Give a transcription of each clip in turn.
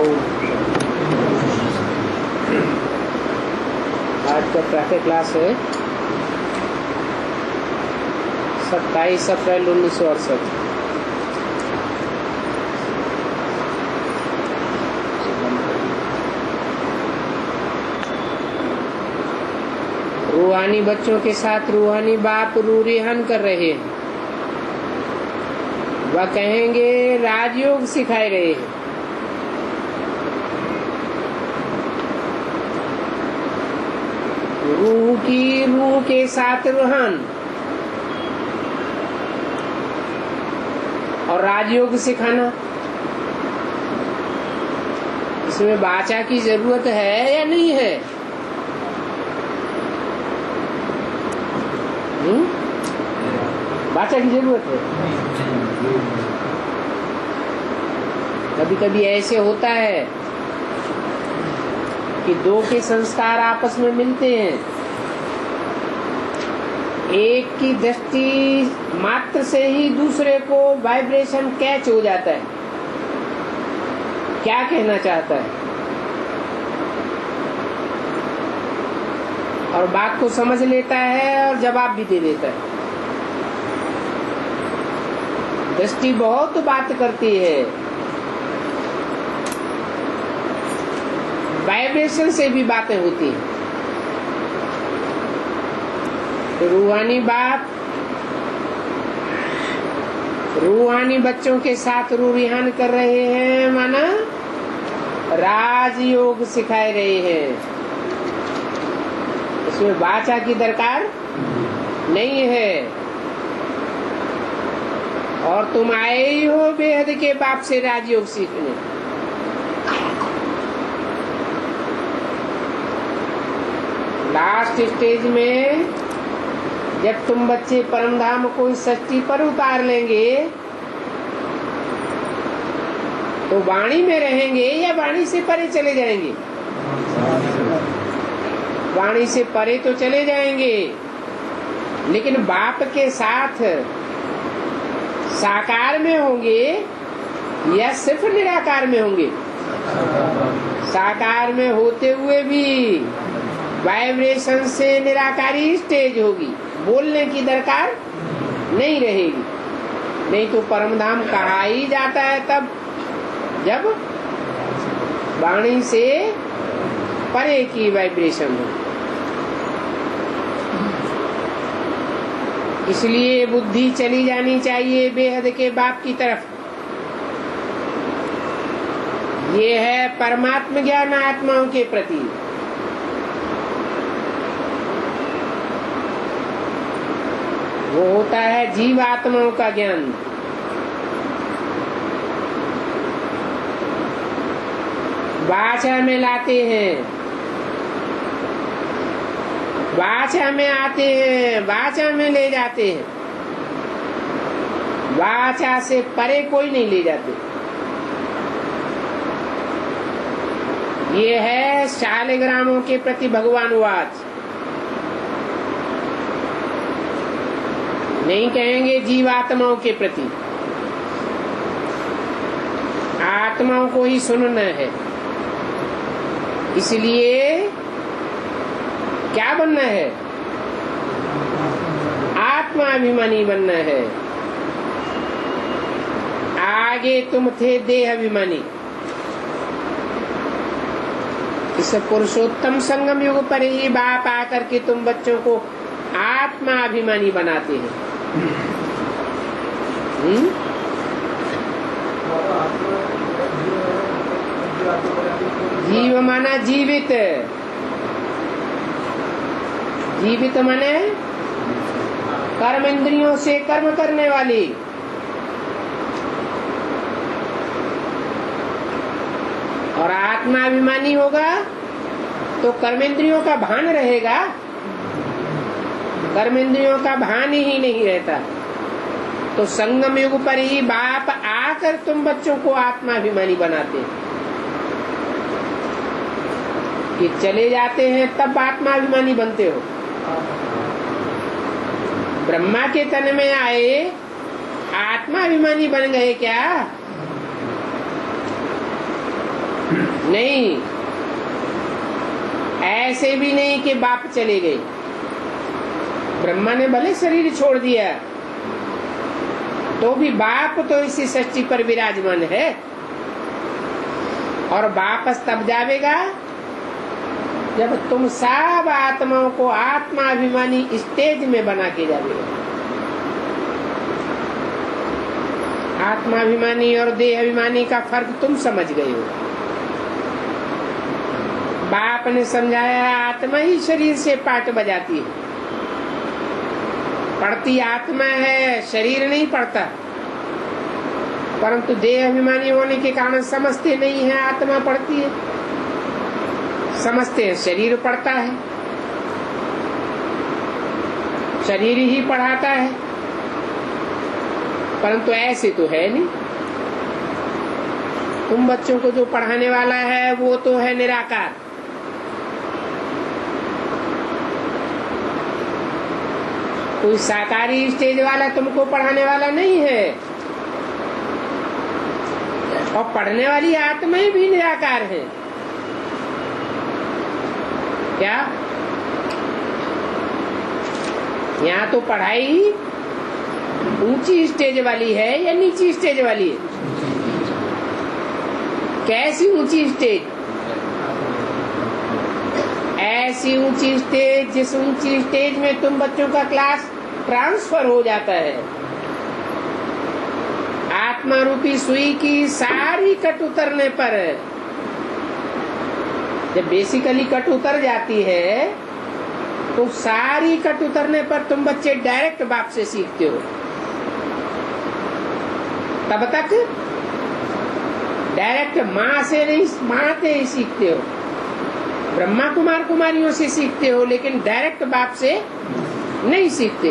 आज का प्रातः क्लास है 27 अप्रैल 1968। रूहानी बच्चों के साथ रूहानी बाप रूरिहन कर रहे हैं। वह कहेंगे राजयोग सिखाए रहे हैं। रूह की रूह के साथ रूहान और राजयोग सिखाना, इसमें वाचा की जरूरत है या नहीं है? वाचा की जरूरत है। कभी कभी ऐसे होता है कि दो के संस्कार आपस में मिलते हैं, एक की दृष्टि मात्र से ही दूसरे को वाइब्रेशन कैच हो जाता है, क्या कहना चाहता है, और बात को समझ लेता है और जवाब भी दे देता है। दृष्टि बहुत बात करती है, वाइब्रेशन से भी बातें होती हैं। तो रूहानी बाप रूहानी बच्चों के साथ रूरिहान कर रहे हैं, माना राजयोग सिखाए रहे हैं। इसमें वाचा की दरकार नहीं है। और तुम आए ही हो बेहद के बाप से राजयोग सीखने। लास्ट स्टेज में जब तुम बच्चे परमधाम को इस सृष्टि पर उतार लेंगे तो वाणी में रहेंगे या वाणी से परे चले जाएंगे? वाणी से परे तो चले जाएंगे, लेकिन बाप के साथ साकार में होंगे या सिर्फ निराकार में होंगे? साकार में होते हुए भी वाइब्रेशन से निराकारी स्टेज होगी, बोलने की दरकार नहीं रहेगी। नहीं तो परमधाम कहा ही जाता है तब जब वाणी से परे की वाइब्रेशन हो। इसलिए बुद्धि चली जानी चाहिए बेहद के बाप की तरफ। ये है परमात्म ज्ञान आत्माओं के प्रति। वो होता है जीव आत्माओं का ज्ञान। वाचा में लाते हैं, वाचा में आते हैं, वाचा में ले जाते हैं। वाचा से परे कोई नहीं ले जाते। ये है शालिग्रामों के प्रति भगवान वाच। नहीं कहेंगे जीवात्माओं के प्रति। आत्माओं को ही सुनना है। इसलिए क्या बनना है? आत्माभिमानी बनना है। आगे तुम थे देह अभिमानी। इस पुरुषोत्तम संगम युग पर ही बाप आकर के तुम बच्चों को आत्माभिमानी बनाते हैं। जीव माना जीवित, जीवित माने कर्म इंद्रियों से कर्म करने वाली। और आत्माभिमानी होगा तो कर्मेंद्रियों का भान रहेगा। कर्मेंद्रियों का भान ही नहीं रहता। तो संगम युग पर ही बाप आकर तुम बच्चों को आत्माभिमानी बनाते हैं। कि चले जाते हैं तब आत्माभिमानी बनते हो। ब्रह्मा के तन में आए आत्माभिमानी बन गए क्या? नहीं, ऐसे भी नहीं कि बाप चले गए। ब्रह्मा ने भले शरीर छोड़ दिया तो भी बाप तो इसी सृष्टि पर विराजमान है, और वापस तब जावेगा जब तुम सब आत्माओं को आत्माभिमानी स्टेज में बना के जावेगा। आत्माभिमानी और देह अभिमानी का फर्क तुम समझ गए हो। बाप ने समझाया आत्मा ही शरीर से पाठ बजाती है, पढ़ती आत्मा है, शरीर नहीं पढ़ता। परंतु देह अभिमानी होने के कारण समझते नहीं है आत्मा पढ़ती है, समझते हैं शरीर पढ़ता है, शरीर ही पढ़ाता है। परंतु ऐसे तो है नहीं। तुम बच्चों को जो पढ़ाने वाला है वो तो है निराकार। कोई साकारी स्टेज वाला तुमको पढ़ाने वाला नहीं है, और पढ़ने वाली आत्माएं भी निराकार है। क्या यहाँ तो पढ़ाई ऊंची स्टेज वाली है या नीची स्टेज वाली है? कैसी ऊंची स्टेज? ऐसी ऊंची स्टेज जिस ऊंची स्टेज में तुम बच्चों का क्लास ट्रांसफर हो जाता है। आत्मा रूपी सुई की सारी कट उतरने पर, जब बेसिकली कट उतर जाती है तो सारी कट उतरने पर तुम बच्चे डायरेक्ट बाप से सीखते हो। तब तक डायरेक्ट माँ से नहीं, माँ से ही सीखते हो, ब्रह्मा कुमार कुमारियों से सीखते हो, लेकिन डायरेक्ट बाप से नहीं सीखते।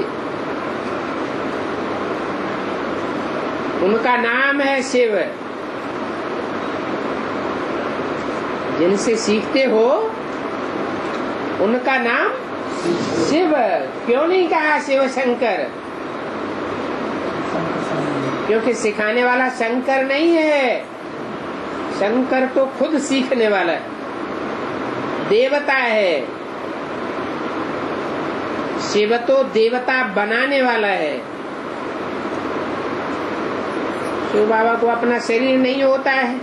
उनका नाम है शिव। जिनसे सीखते हो उनका नाम शिव। क्यों नहीं कहा शिव शंकर? क्योंकि सिखाने वाला शंकर नहीं है, शंकर तो खुद सीखने वाला है, देवता है। शिव तो देवता बनाने वाला है। शिव बाबा को अपना शरीर नहीं होता है,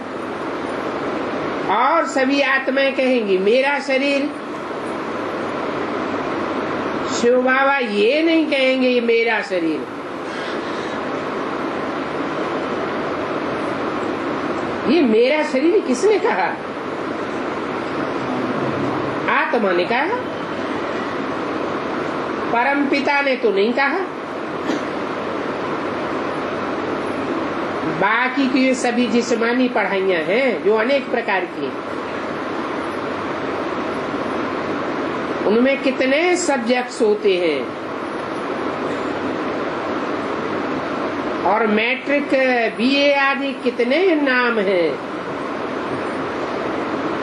और सभी आत्माएं कहेंगी मेरा शरीर। शिव बाबा ये नहीं कहेंगे ये मेरा शरीर। ये मेरा शरीर किसने कहा? आत्मा ने कहा, परम पिता ने तो नहीं कहा। बाकी की सभी जिस्मानी पढ़ाइयां हैं जो अनेक प्रकार की, उनमें कितने सब्जेक्ट्स होते हैं, और मैट्रिक बीए आदि कितने नाम हैं।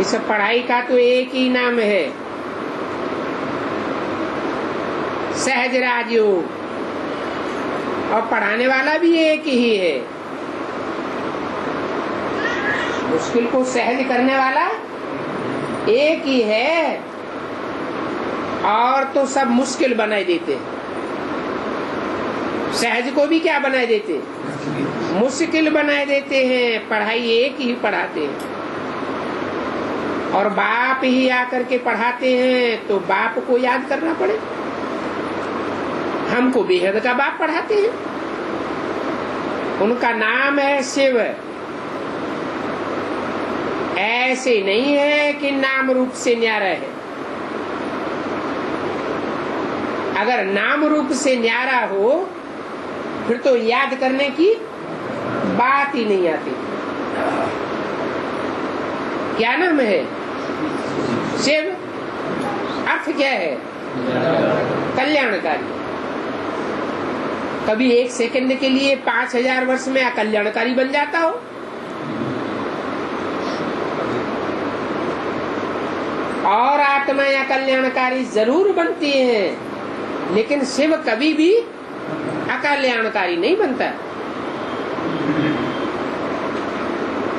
इस पढ़ाई का तो एक ही नाम है, सहज राजयोग, और पढ़ाने वाला भी एक ही है। मुश्किल को सहज करने वाला एक ही है, और तो सब मुश्किल बनाए देते। सहज को भी क्या बनाए देते? मुश्किल बनाए देते हैं। पढ़ाई एक ही पढ़ाते हैं, और बाप ही आकर के पढ़ाते हैं, तो बाप को याद करना पड़े। हमको बेहद का बाप पढ़ाते हैं, उनका नाम है शिव। ऐसे नहीं है कि नाम रूप से न्यारा है। अगर नाम रूप से न्यारा हो फिर तो याद करने की बात ही नहीं आती। क्या नाम है? शिव। अर्थ क्या है? कल्याणकारी। कभी एक सेकंड के लिए 5000 वर्ष में अकल्याणकारी बन जाता हो? और आत्माएं कल्याणकारी जरूर बनती हैं, लेकिन शिव कभी भी अकल्याणकारी नहीं बनता।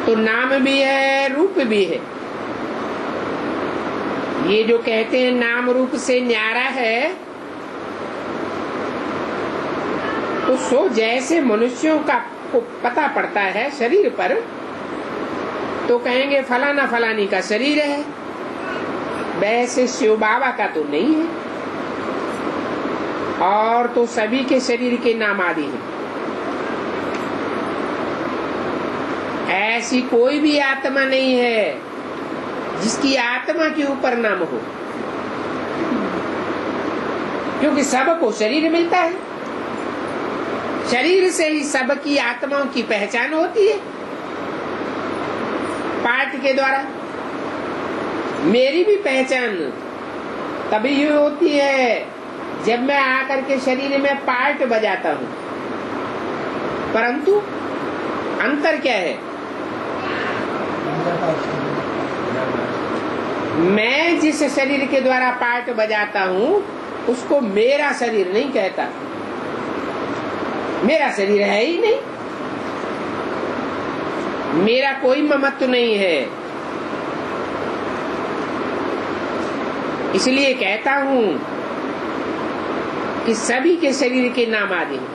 तो नाम भी है, रूप भी है। ये जो कहते हैं नाम रूप से न्यारा है, तो सो जैसे मनुष्यों का को पता पड़ता है शरीर पर, तो कहेंगे फलाना फलानी का शरीर है, वैसे शिव बाबा का तो नहीं है। और तो सभी के शरीर के नाम आदि हैं। ऐसी कोई भी आत्मा नहीं है जिसकी आत्मा के ऊपर नाम हो, क्योंकि सबको शरीर मिलता है। शरीर से ही सबकी आत्माओं की पहचान होती है, पाठ के द्वारा। मेरी भी पहचान तभी होती है जब मैं आकर के शरीर में पार्ट बजाता हूं। परंतु अंतर क्या है? मैं जिस शरीर के द्वारा पार्ट बजाता हूं उसको मेरा शरीर नहीं कहता। मेरा शरीर है ही नहीं, मेरा कोई ममत्व नहीं है। इसलिए कहता हूं कि सभी के शरीर के नाम आदि हैं।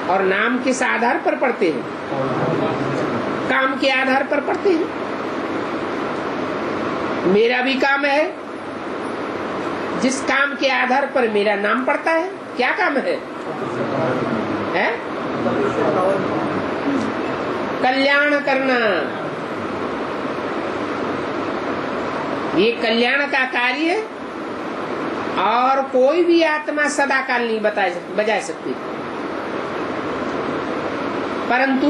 और नाम किस आधार पर पढ़ते हैं? काम के आधार पर पढ़ते हैं। मेरा भी काम है, जिस काम के आधार पर मेरा नाम पड़ता है। क्या काम है? कल्याण करना। ये कल्याण का कार्य है, और कोई भी आत्मा सदा काल नहीं बजा सकती। परंतु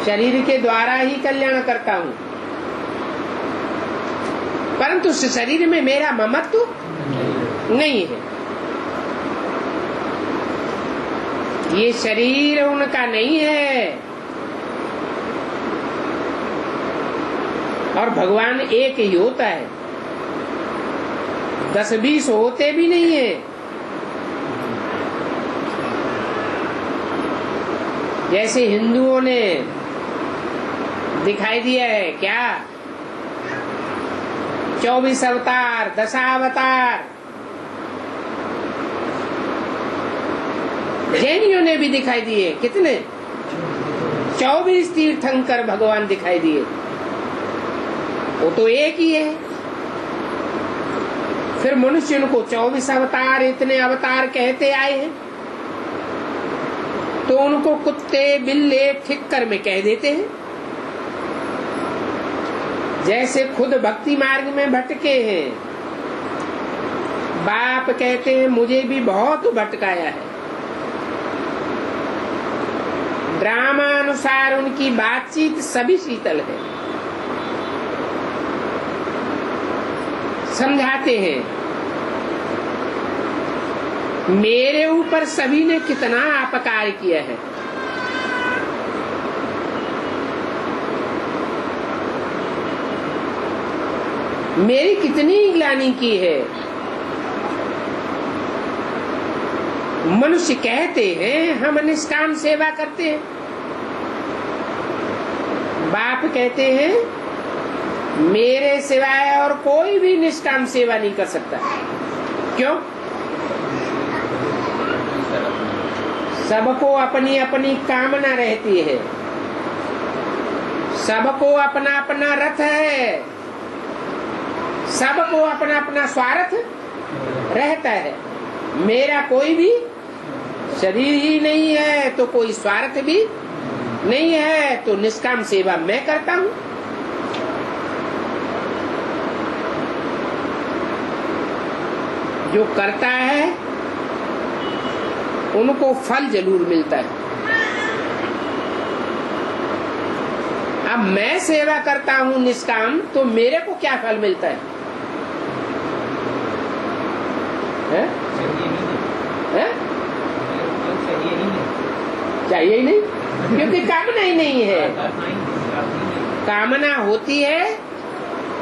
शरीर के द्वारा ही कल्याण करता हूं। परंतु उस शरीर में मेरा ममत्व नहीं है। ये शरीर उनका नहीं है, और भगवान एक ही होता है, 10-20 होते भी नहीं है। जैसे हिंदुओं ने दिखाई दिया है क्या, 24 अवतार, दशावतार। जैनियों ने भी दिखाई दिए, कितने? 24 तीर्थंकर भगवान दिखाई दिए। वो तो एक ही है। फिर मनुष्य उनको 24 अवतार, इतने अवतार कहते आए हैं, तो उनको कुत्ते बिल्ले ठिक्कर में कह देते हैं। जैसे खुद भक्ति मार्ग में भटके हैं, बाप कहते हैं मुझे भी बहुत भटकाया है। ड्रामा अनुसार उनकी बातचीत सभी शीतल है, समझाते हैं मेरे ऊपर सभी ने कितना अपकार किया है। मेरी कितनी ग्लानि की है। मनुष्य कहते हैं हम निष्काम सेवा करते हैं। बाप कहते हैं मेरे सिवाय और कोई भी निष्काम सेवा नहीं कर सकता। क्यों? सबको अपनी अपनी कामना रहती है, सबको अपना अपना रथ है, सबको अपना अपना स्वार्थ रहता है। मेरा कोई भी शरीर ही नहीं है तो कोई स्वार्थ भी नहीं है, तो निष्काम सेवा मैं करता हूं। जो करता है उनको फल जरूर मिलता है। अब मैं सेवा करता हूं निष्काम, तो मेरे को क्या फल मिलता है? चाहिए ही नहीं, क्योंकि कामना ही नहीं है। कामना होती है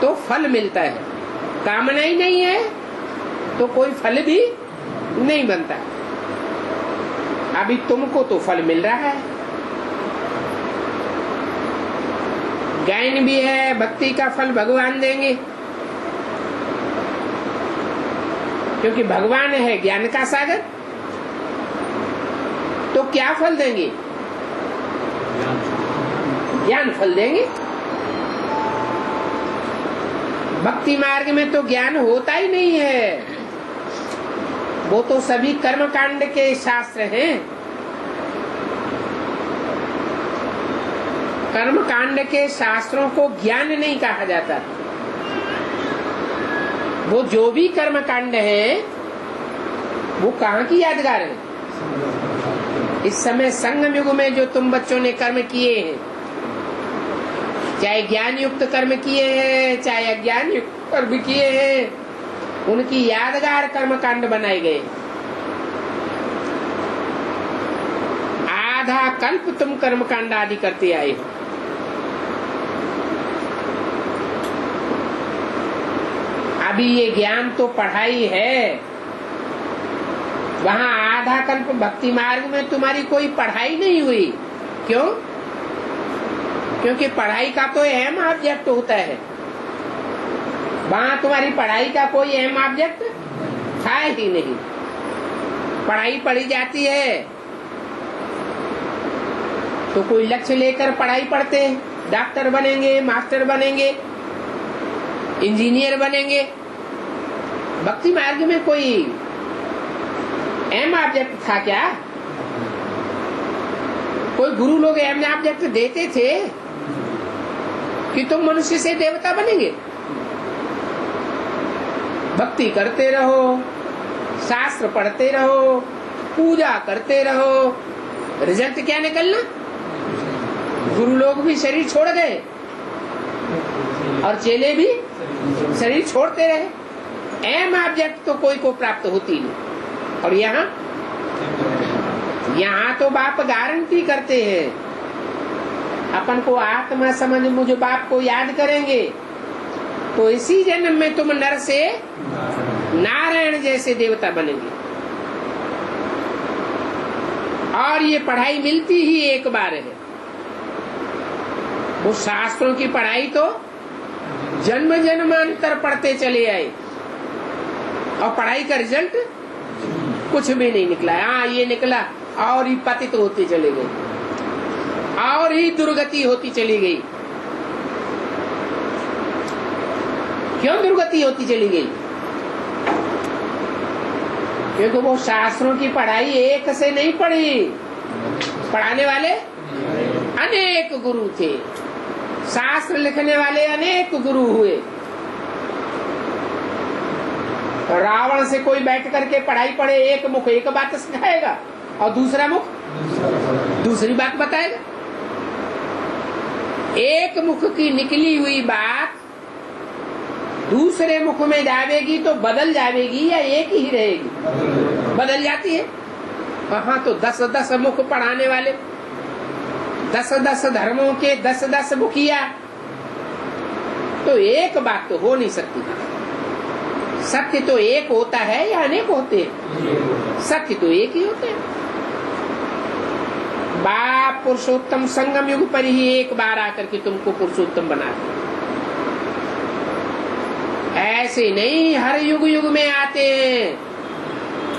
तो फल मिलता है, कामना ही नहीं है तो कोई फल भी नहीं बनता। अभी तुमको तो फल मिल रहा है, ज्ञान भी है, भक्ति का फल भगवान देंगे, क्योंकि भगवान है ज्ञान का सागर। तो क्या फल देंगे? ज्ञान फल देंगे। भक्ति मार्ग में तो ज्ञान होता ही नहीं है, वो तो सभी कर्म कांड के शास्त्र हैं। कर्म कांड के शास्त्रों को ज्ञान नहीं कहा जाता। वो जो भी कर्म कांड है वो कहाँ की यादगार है? इस समय संगम युग में जो तुम बच्चों ने कर्म किए हैं, चाहे ज्ञान युक्त कर्म किए हैं चाहे अज्ञान युक्त कर्म किए हैं, उनकी यादगार कर्म कांड बनाए गए। आधा कल्प तुम कर्म कांड आदि करते आए हो। अभी ये ज्ञान तो पढ़ाई है, वहाँ आधा कल्प भक्ति मार्ग में तुम्हारी कोई पढ़ाई नहीं हुई। क्यों? क्योंकि पढ़ाई का तो अहम ऑब्जेक्ट होता है, वहाँ तुम्हारी पढ़ाई का कोई अहम ऑब्जेक्ट था ही नहीं। पढ़ाई पढ़ी जाती है तो कोई लक्ष्य लेकर पढ़ाई पढ़ते हैं, डॉक्टर बनेंगे, मास्टर बनेंगे, इंजीनियर बनेंगे। भक्ति मार्ग में कोई अहम ऑब्जेक्ट था क्या? कोई गुरु लोग अहम ऑब्जेक्ट देते थे कि तुम मनुष्य से देवता बनेंगे? भक्ति करते रहो, शास्त्र पढ़ते रहो, पूजा करते रहो, रिजल्ट क्या निकलना? गुरु लोग भी शरीर छोड़ गए और चेले भी शरीर छोड़ते रहे। अहम ऑब्जेक्ट तो कोई को प्राप्त होती नहीं। और यहाँ तो बाप गारंटी करते हैं, अपन को आत्मा समझ मुझे बाप को याद करेंगे तो इसी जन्म में तुम नर से नारायण जैसे देवता बनेंगे। और ये पढ़ाई मिलती ही एक बार है। वो शास्त्रों की पढ़ाई तो जन्म जन्मांतर पढ़ते चले आए और पढ़ाई का रिजल्ट कुछ भी नहीं निकला। हाँ, ये निकला और ही पतित होते चले गए और ही दुर्गति होती चली गई। क्यों दुर्गति होती चली गई? क्योंकि वो शास्त्रों की पढ़ाई एक से नहीं पढ़ी, पढ़ाने वाले अनेक गुरु थे, शास्त्र लिखने वाले अनेक गुरु हुए। रावण से कोई बैठ करके पढ़ाई पढ़े, एक मुख एक बात सिखाएगा और दूसरा मुख दूसरी बात बताएगा। एक मुख की निकली हुई बात दूसरे मुख में जाएगी तो बदल जाएगी या एक ही रहेगी? बदल जाती है। वहाँ तो 10-10 मुख पढ़ाने वाले, 10-10 धर्मों के 10-10 मुखिया, तो एक बात तो हो नहीं सकती। सत्य तो एक होता है या अनेक होते हैं? सत्य तो एक ही होते हैं। बाप पुरुषोत्तम संगम युग पर ही एक बार आकर के तुमको पुरुषोत्तम बना दे। ऐसे नहीं हर युग युग में आते हैं,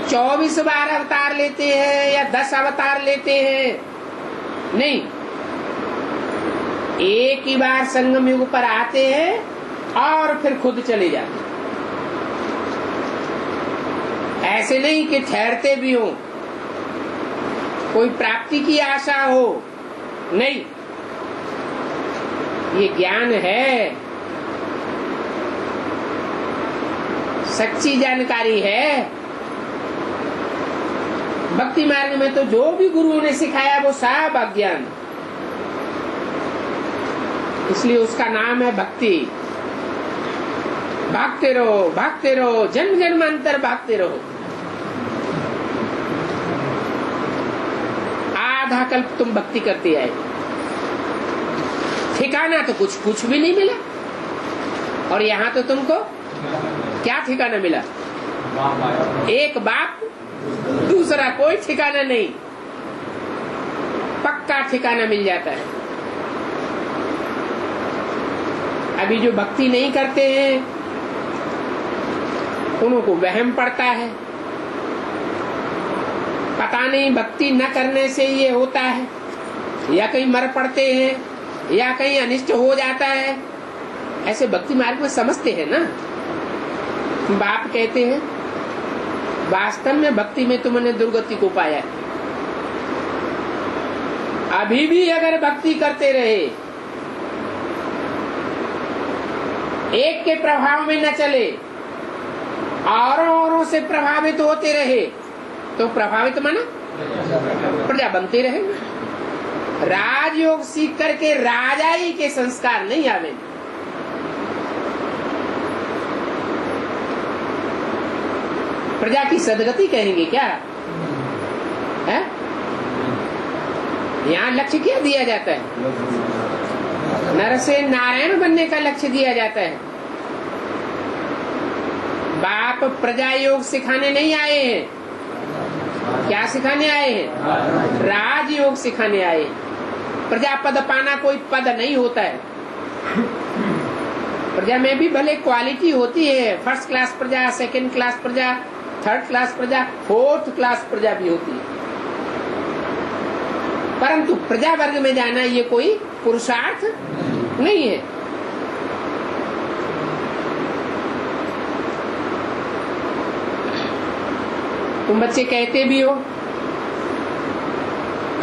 24 बार अवतार लेते हैं या 10 अवतार लेते हैं, नहीं, एक ही बार संगम युग पर आते हैं और फिर खुद चले जाते हैं। ऐसे नहीं कि ठहरते भी हो, कोई प्राप्ति की आशा हो, नहीं, ये ज्ञान है, सच्ची जानकारी है। भक्ति मार्ग में तो जो भी गुरुओं ने सिखाया वो सब अज्ञान, इसलिए उसका नाम है भक्ति। भागते रहो, जन्म जन्मांतर भागते रहो। आधा कल्प तुम भक्ति करते आए, ठिकाना तो कुछ भी नहीं मिला। और यहाँ तो तुमको क्या ठिकाना मिला? एक बाप, दूसरा कोई ठिकाना नहीं, पक्का ठिकाना मिल जाता है। अभी जो भक्ति नहीं करते हैं उनको वहम पड़ता है, पता नहीं भक्ति न करने से ये होता है, या कहीं मर पड़ते हैं या कहीं अनिष्ट हो जाता है। ऐसे भक्ति मार्ग में समझते हैं ना। बाप कहते हैं वास्तव में भक्ति में तुमने दुर्गति को पाया है। अभी भी अगर भक्ति करते रहे, एक के प्रभाव में न चले, औरों से प्रभावित होते रहे, तो प्रभावित माना प्रजा बनते रहेंगे। राजयोग सीख करके राजाई के संस्कार नहीं आवे। प्रजा की सदगति कहेंगे क्या है? यहाँ लक्ष्य क्या दिया जाता है? नर से नारायण बनने का लक्ष्य दिया जाता है। बाप प्रजा योग सिखाने नहीं आए हैं, क्या सिखाने आए हैं? राजयोग सिखाने आए। प्रजा पद पाना कोई पद नहीं होता है। प्रजा में भी भले क्वालिटी होती है, फर्स्ट क्लास प्रजा, सेकंड क्लास प्रजा, थर्ड क्लास प्रजा, फोर्थ क्लास प्रजा भी होती है, परंतु प्रजा वर्ग में जाना ये कोई पुरुषार्थ नहीं है। तुम बच्चे कहते भी हो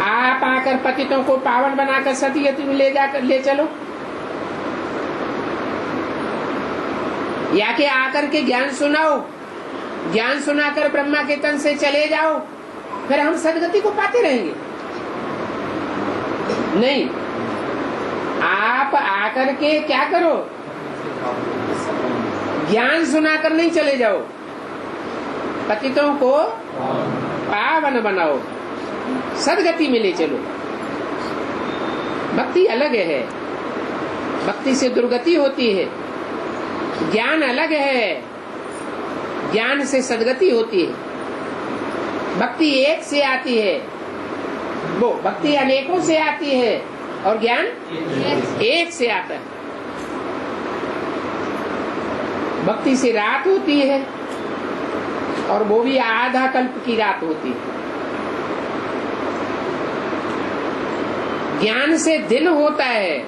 आप आकर पतितों को पावन बनाकर सतगति में ले चलो, या कि आकर के ज्ञान सुनाओ, ज्ञान सुनाकर ब्रह्मा के तन से चले जाओ, फिर हम सदगति को पाते रहेंगे। नहीं, आप आकर के क्या करो? ज्ञान सुनाकर नहीं चले जाओ, पतितों को पावन बनाओ, सदगति में ले चलो। भक्ति अलग है, भक्ति से दुर्गति होती है। ज्ञान अलग है, ज्ञान से सदगति होती है। भक्ति एक से आती है, वो भक्ति अनेकों से आती है, और ज्ञान एक से आता है। भक्ति से रात होती है, और वो भी आधा कल्प की रात होती है। ज्ञान से दिन होता है,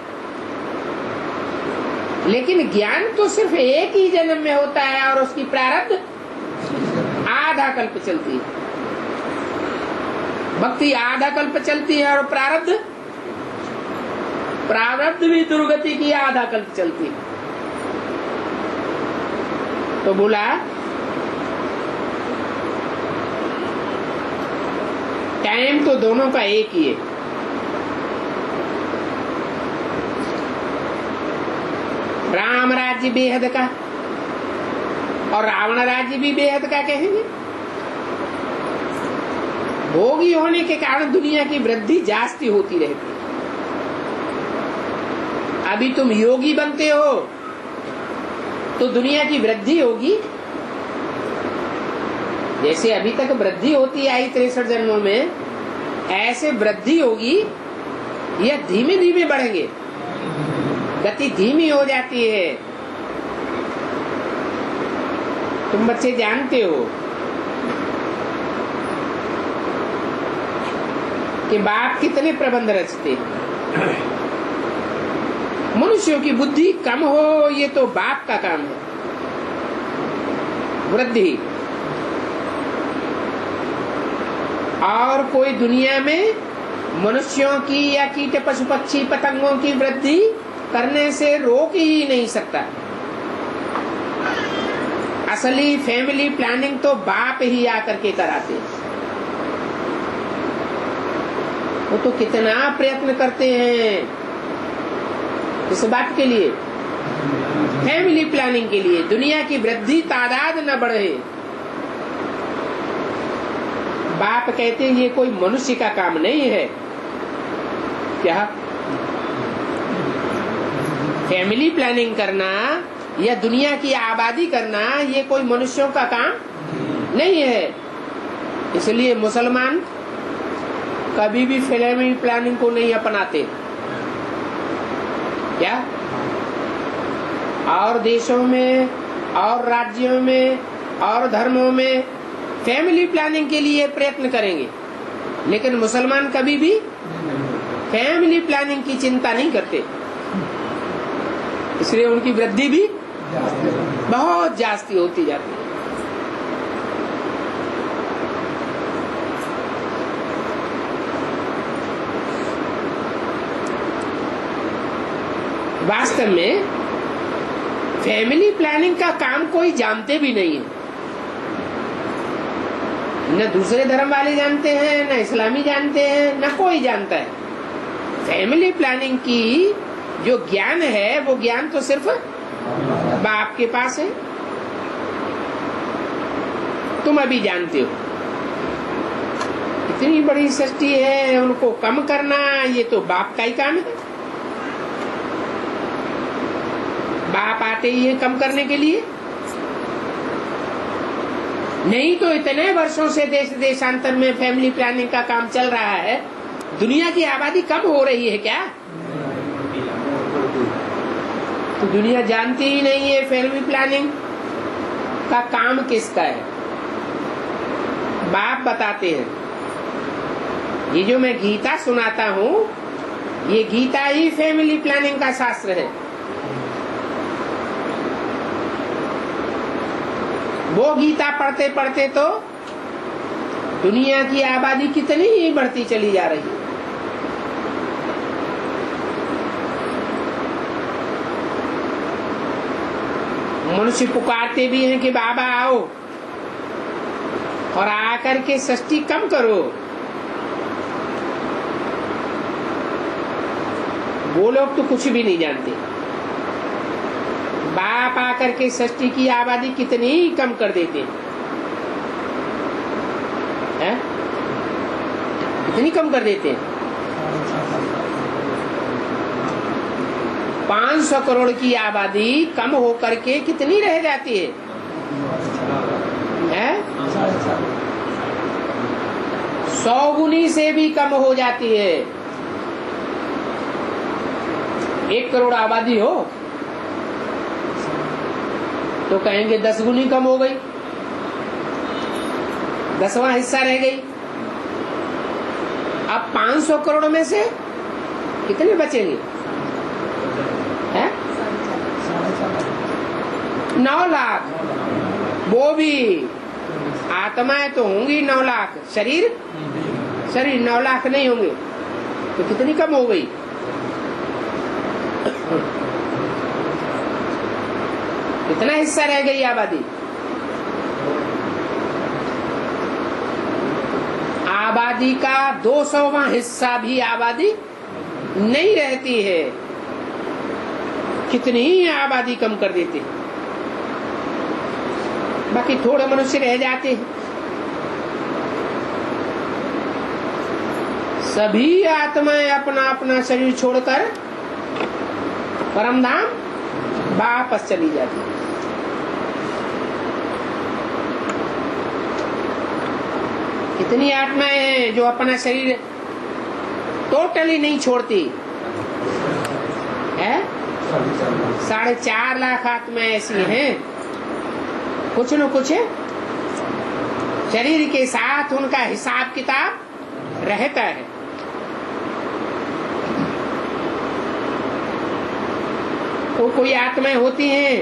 लेकिन ज्ञान तो सिर्फ एक ही जन्म में होता है, और उसकी प्रारब्ध आधा कल्प चलती है। भक्ति आधा कल्प चलती है, और प्रारब्ध भी दुर्गति की आधा कल्प चलती है। तो बोला टाइम तो दोनों का एक ही है। राम राज्य बेहद का और रावण राज्य भी बेहद का कहेंगे। भोगी होने के कारण दुनिया की वृद्धि जास्ती होती रहती है। अभी तुम योगी बनते हो तो दुनिया की वृद्धि होगी। जैसे अभी तक वृद्धि होती आई 63 जन्मों में, ऐसे वृद्धि होगी। यह धीमे धीमे बढ़ेंगे, गति धीमी हो जाती है। तुम बच्चे जानते हो कि बाप कितने प्रबंध रचते हैं। मनुष्यों की बुद्धि कम हो, ये तो बाप का काम है। वृद्धि और कोई दुनिया में मनुष्यों की या कीट पशु पक्षी पतंगों की वृद्धि करने से रोक ही नहीं सकता। असली फैमिली प्लानिंग तो बाप ही आकर के कराते हैं। वो तो कितना प्रयत्न करते हैं इस बात के लिए, फैमिली प्लानिंग के लिए, दुनिया की वृद्धि तादाद न बढ़े। बाप कहते हैं ये कोई मनुष्य का काम नहीं है। क्या फैमिली प्लानिंग करना या दुनिया की आबादी करना, ये कोई मनुष्यों का काम नहीं है। इसलिए मुसलमान कभी भी फैमिली प्लानिंग को नहीं अपनाते। क्या और देशों में और राज्यों में और धर्मों में फैमिली प्लानिंग के लिए प्रयत्न करेंगे, लेकिन मुसलमान कभी भी फैमिली प्लानिंग की चिंता नहीं करते, इसलिए उनकी वृद्धि भी बहुत जास्ती होती जाती है। वास्तव में फैमिली प्लानिंग का काम कोई जानते भी नहीं है, न दूसरे धर्म वाले जानते हैं, न इस्लामी जानते हैं, न कोई जानता है। फैमिली प्लानिंग की जो ज्ञान है वो ज्ञान तो सिर्फ बाप के पास है। तुम अभी जानते हो इतनी बड़ी सृष्टि है, उनको कम करना ये तो बाप का ही काम है। बाप आते ही है कम करने के लिए, नहीं तो इतने वर्षों से देश देशांतर में फैमिली प्लानिंग का काम चल रहा है। दुनिया की आबादी कम हो रही है क्या? तो दुनिया जानती ही नहीं है फैमिली प्लानिंग का काम किसका है। बाप बताते हैं। ये जो मैं गीता सुनाता हूँ, ये गीता ही फैमिली प्लानिंग का शास्त्र है। वो गीता पढ़ते पढ़ते तो दुनिया की आबादी कितनी ही बढ़ती चली जा रही है। मनुष्य पुकारते भी हैं कि बाबा आओ और आकर के सृष्टि कम करो। वो लोग तो कुछ भी नहीं जानते। बाप आकर के सृष्टि की आबादी कितनी ही कम कर देते हैं, कितनी कम कर देते हैं। 500 करोड़ की आबादी कम होकर के कितनी रह जाती है? 100 गुनी से भी कम हो जाती है। 1 करोड़ आबादी हो तो कहेंगे 10 गुनी कम हो गई, 10वां हिस्सा रह गई। अब 500 करोड़ में से कितने बचेंगे? 9 लाख। वो भी आत्माएं तो होंगी 9 लाख, शरीर 9 लाख नहीं होंगे, तो कितनी कम हो गई? कितना हिस्सा रह गई आबादी? आबादी का 200वां हिस्सा भी आबादी नहीं रहती है। कितनी ही आबादी कम कर देते हैं, बाकी थोड़े मनुष्य रह जाते हैं। सभी आत्माएं अपना अपना शरीर छोड़कर परमधाम वापस चली जाती है। कितनी आत्माएं हैं जो अपना शरीर टोटली नहीं छोड़ती है? 4.5 लाख आत्माएं ऐसी हैं। कुछ न कुछ शरीर के साथ उनका हिसाब किताब रहता है। तो कोई आत्माएं होती हैं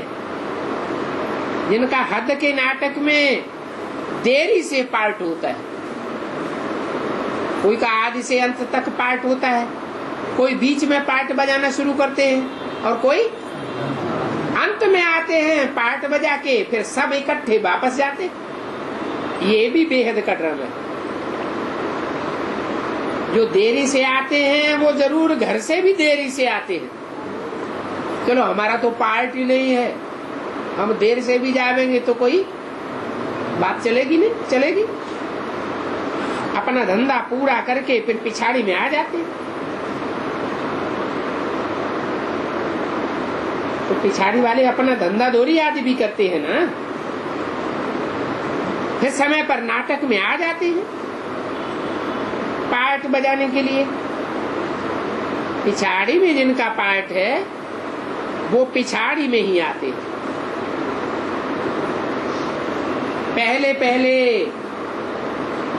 जिनका हद के नाटक में देरी से पार्ट होता है, कोई का आदि से अंत तक पार्ट होता है, कोई बीच में पार्ट बजाना शुरू करते हैं और कोई अंत में आते हैं पार्ट बजा के, फिर सब इकट्ठे वापस जाते। ये भी बेहद कठिन है। जो देरी से आते हैं वो जरूर घर से भी देरी से आते हैं। चलो हमारा तो पार्ट ही नहीं है, हम देर से भी जाएंगे तो कोई बात चलेगी नहीं, चलेगी। अपना धंधा पूरा करके फिर पिछाड़ी में आ जाते हैं। तो पिछाड़ी वाले अपना धंधा दोरी आदि भी करते हैं ना, फिर समय पर नाटक में आ जाते हैं पार्ट बजाने के लिए। पिछाड़ी में जिनका पार्ट है वो पिछाड़ी में ही आते हैं। पहले पहले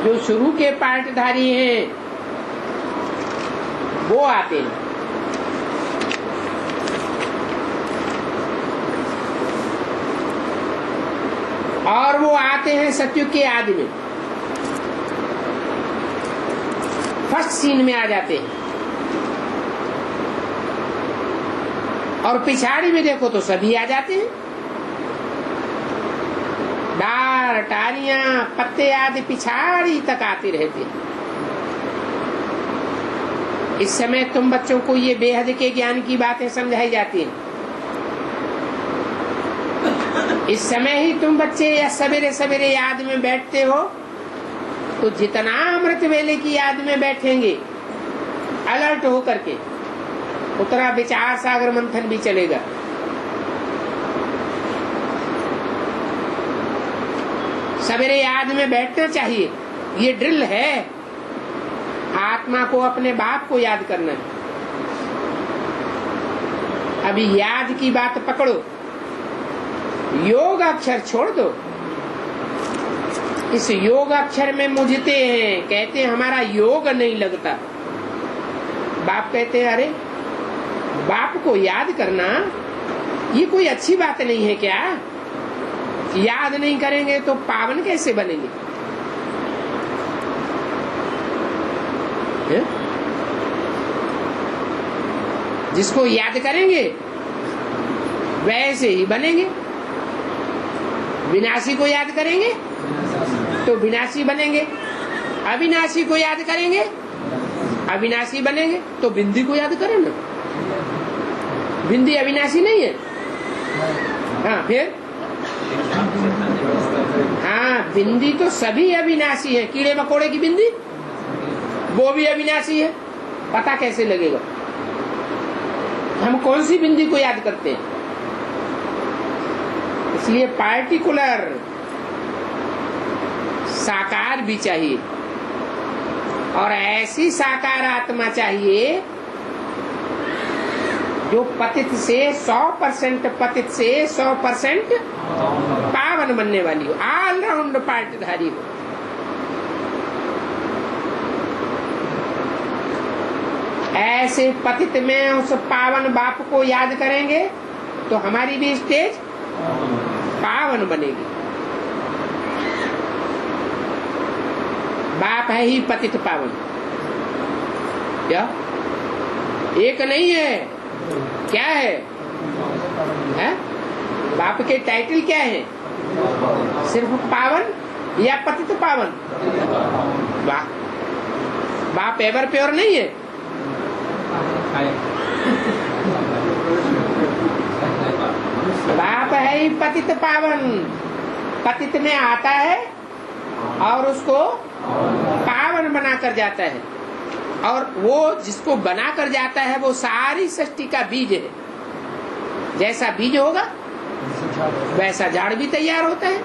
जो शुरू के पार्टधारी हैं वो आते हैं, और वो आते हैं सतयुग के आदि में, फर्स्ट सीन में आ जाते हैं। और पिछाड़ी में देखो तो सभी आ जाते हैं, डार टारियां पत्ते आदि पिछाड़ी तक आते रहते हैं। इस समय तुम बच्चों को ये बेहद के ज्ञान की बातें समझाई जाती हैं। इस समय ही तुम बच्चे या सवेरे सवेरे याद में बैठते हो तो जितना अमृत वेले की याद में बैठेंगे अलर्ट हो करके, उतना विचार सागर मंथन भी चलेगा। सवेरे याद में बैठना चाहिए, ये ड्रिल है। आत्मा को अपने बाप को याद करना है। अभी याद की बात पकड़ो, योग अक्षर छोड़ दो। इस योग अक्षर में मुझते हैं, कहते हैं हमारा योग नहीं लगता। बाप कहते हैं अरे बाप को याद करना ये कोई अच्छी बात नहीं है क्या? याद नहीं करेंगे तो पावन कैसे बनेंगे? है? जिसको याद करेंगे वैसे ही बनेंगे। विनाशी को याद करेंगे तो विनाशी बनेंगे, अविनाशी को याद करेंगे अविनाशी बनेंगे। तो बिंदी को याद करें ना, बिंदी अविनाशी नहीं है? हाँ फिर हाँ, बिंदी तो सभी अविनाशी है। कीड़े मकोड़े की बिंदी वो भी अविनाशी है। पता कैसे लगेगा? हम कौन सी बिंदी को याद करते हैं? इसलिए पार्टिकुलर साकार भी चाहिए, और ऐसी साकार आत्मा चाहिए जो पतित से 100% पतित से 100% पावन बनने वाली हो, ऑलराउंड पार्टधारी हो। ऐसे पतित में उस पावन बाप को याद करेंगे तो हमारी भी स्टेज पावन बनेगी। बाप है ही पतित पावन, क्या एक नहीं है? क्या है? बाप के टाइटल क्या है? सिर्फ पावन या पतित पावन? बाप एवर प्योर नहीं है? बाप है ही पतित पावन। पतित में आता है और उसको पावन बना कर जाता है, और वो जिसको बना कर जाता है वो सारी सृष्टि का बीज है। जैसा बीज होगा वैसा झाड़ भी तैयार होता है।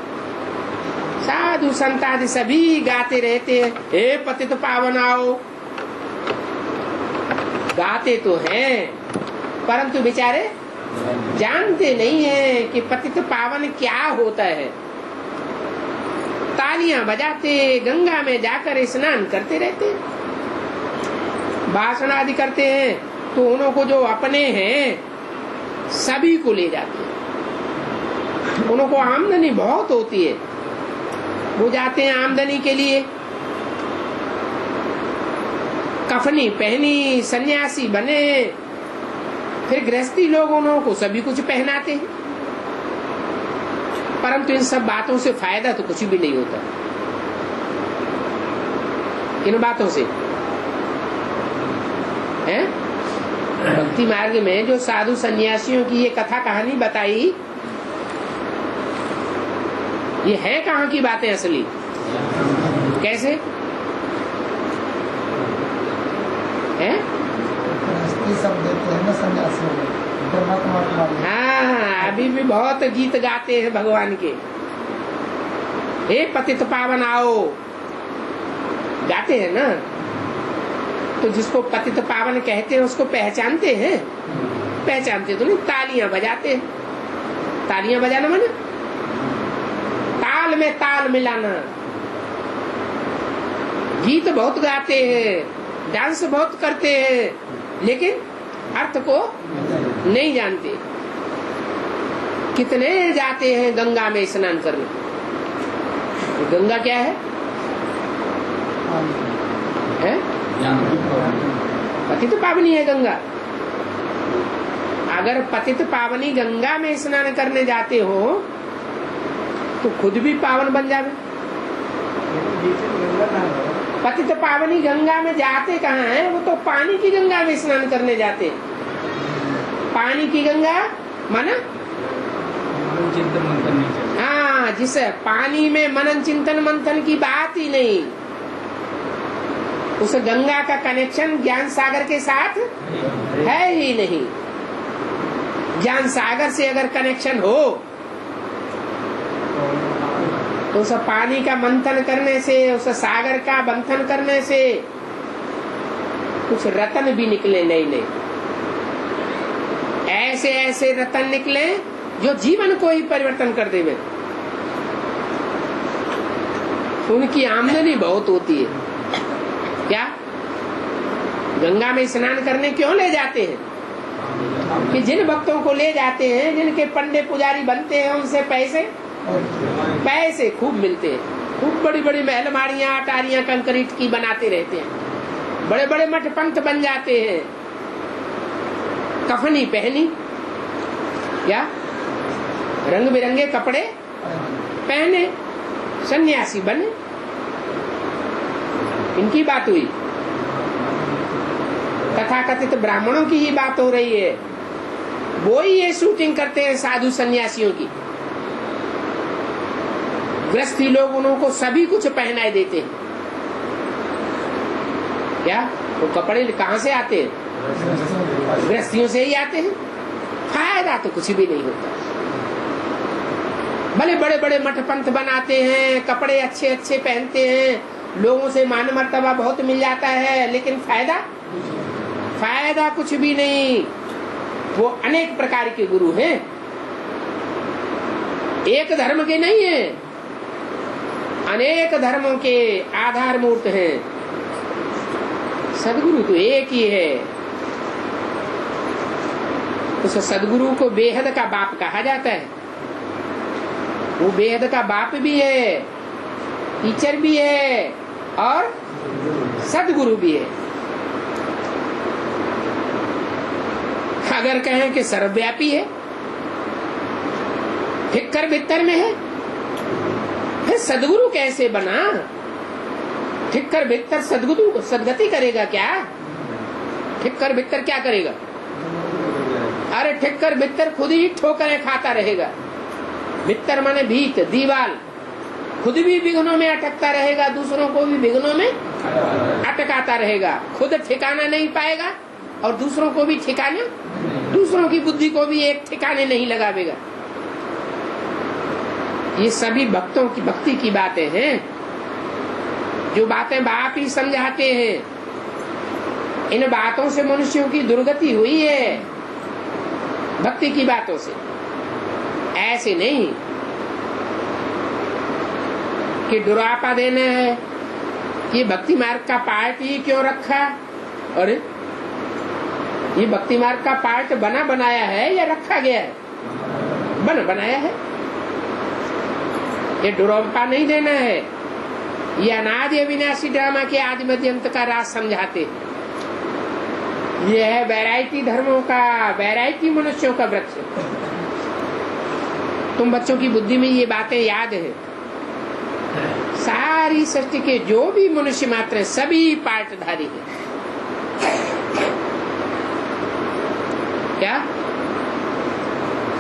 साधु संत आदि सभी गाते रहते हैं, हे पतित पावन आओ। गाते तो हैं परंतु बेचारे जानते नहीं है कि पतित पावन क्या होता है। तालियां बजाते गंगा में जाकर स्नान करते रहते, भाषण आदि करते हैं, तो उन्हों को जो अपने हैं सभी को ले जाते हैं। उन्हों को आमदनी बहुत होती है, वो जाते हैं आमदनी के लिए। कफनी पहनी, सन्यासी बने, फिर गृहस्थी लोग उन्हों को सभी कुछ पहनाते हैं, परंतु इन सब बातों से फायदा तो कुछ भी नहीं होता। इन बातों से हैं? भक्ति मार्ग में जो साधु सन्यासियों की ये कथा कहानी बताई, ये है कहाँ की बातें असली? कैसे है? सब देते हैं ना सन्यासी। हाँ, अभी भी बहुत गीत गाते हैं भगवान के, हे पतित पावन आओ, गाते हैं ना। तो जिसको पतित पावन कहते हैं उसको पहचानते हैं? पहचानते तो नहीं, तालियां बजाते हैं। तालियां बजाना माने ताल में ताल मिलाना। गीत बहुत गाते हैं, डांस बहुत करते हैं, लेकिन अर्थ को नहीं जानते। कितने जाते हैं गंगा में स्नान करने। तो गंगा क्या है? पतित पावनी है गंगा। अगर पतित पावनी गंगा में स्नान करने जाते हो तो खुद भी पावन बन जावे। पतित पावनी गंगा में जाते कहाँ हैं? वो तो पानी की गंगा में स्नान करने जाते हैं। पानी की गंगा माना हाँ, जिसे पानी में मनन चिंतन मंथन की बात ही नहीं। उस गंगा का कनेक्शन ज्ञान सागर के साथ है ही नहीं। ज्ञान सागर से अगर कनेक्शन हो तो उस पानी का मंथन करने से, उस सागर का मंथन करने से कुछ रतन भी निकले नए नए। ऐसे ऐसे रतन निकले जो जीवन को ही परिवर्तन कर देवे। उनकी आमदनी बहुत होती है। क्या गंगा में स्नान करने क्यों ले जाते हैं? कि जिन भक्तों को ले जाते हैं, जिनके पंडे पुजारी बनते हैं, उनसे पैसे खूब मिलते हैं। खूब बड़ी बड़ी महलमारियां अटारियां कंक्रीट की बनाते रहते हैं। बड़े बड़े मठ पंथ बन जाते हैं। कफनी पहनी, क्या रंग बिरंगे कपड़े पहने, सन्यासी बने। इनकी बात हुई। तथाकथित ब्राह्मणों की ही बात हो रही है। वो ही ये शूटिंग करते हैं साधु सन्यासियों की। गृहस्थी लोग उनको सभी कुछ पहनाए देते हैं। क्या वो कपड़े कहाँ से आते हैं? गृहस्थियों से ही आते हैं। फायदा तो कुछ भी नहीं होता। भले बड़े बड़े मठ पंथ बनाते हैं, कपड़े अच्छे अच्छे पहनते हैं, लोगों से मान मर्तबा बहुत मिल जाता है, लेकिन फायदा कुछ भी नहीं। वो अनेक प्रकार के गुरु हैं, एक धर्म के नहीं है, अनेक धर्मों के आधार मूर्त हैं। सदगुरु तो एक ही है। उस सदगुरु को बेहद का बाप कहा जाता है। वो बेहद का बाप भी है, टीचर भी है और सदगुरु भी है। अगर कहें कि सर्वव्यापी है, ठिक्कर बित्तर में है, फिर सदगुरु कैसे बना? ठिक्कर बित्तर सदगुरु को सदगति करेगा क्या? ठिक्कर बित्तर क्या करेगा? अरे ठिक्कर बित्तर खुद ही ठोकरें खाता रहेगा। बित्तर माने भीत, दीवाल। खुद भी विघ्नों में अटकता रहेगा, दूसरों को भी विघ्नों में अटकाता रहेगा। खुद ठिकाना नहीं पाएगा और दूसरों को भी ठिकाना, दूसरों की बुद्धि को भी एक ठिकाने नहीं लगावेगा। ये सभी भक्तों की भक्ति की बातें हैं, जो बातें बाप ही समझाते हैं। इन बातों से मनुष्यों की दुर्गति हुई है, भक्ति की बातों से। ऐसे नहीं कि डुरापा देना है कि भक्ति मार्ग का पार्ट ही क्यों रखा। अरे ये भक्ति मार्ग का पार्ट बना बनाया है या रखा गया है? बनाया है। ये डुरापा नहीं देना है। ये अनादि अविनाशी ड्रामा के आदि मध्य अंत का राज समझाते। ये है वैरायटी धर्मों का, वैरायटी मनुष्यों का वृक्ष। तुम बच्चों की बुद्धि में ये बातें याद है। सारी सृष्टि के जो भी मनुष्य मात्र है, सभी पार्टधारी है। क्या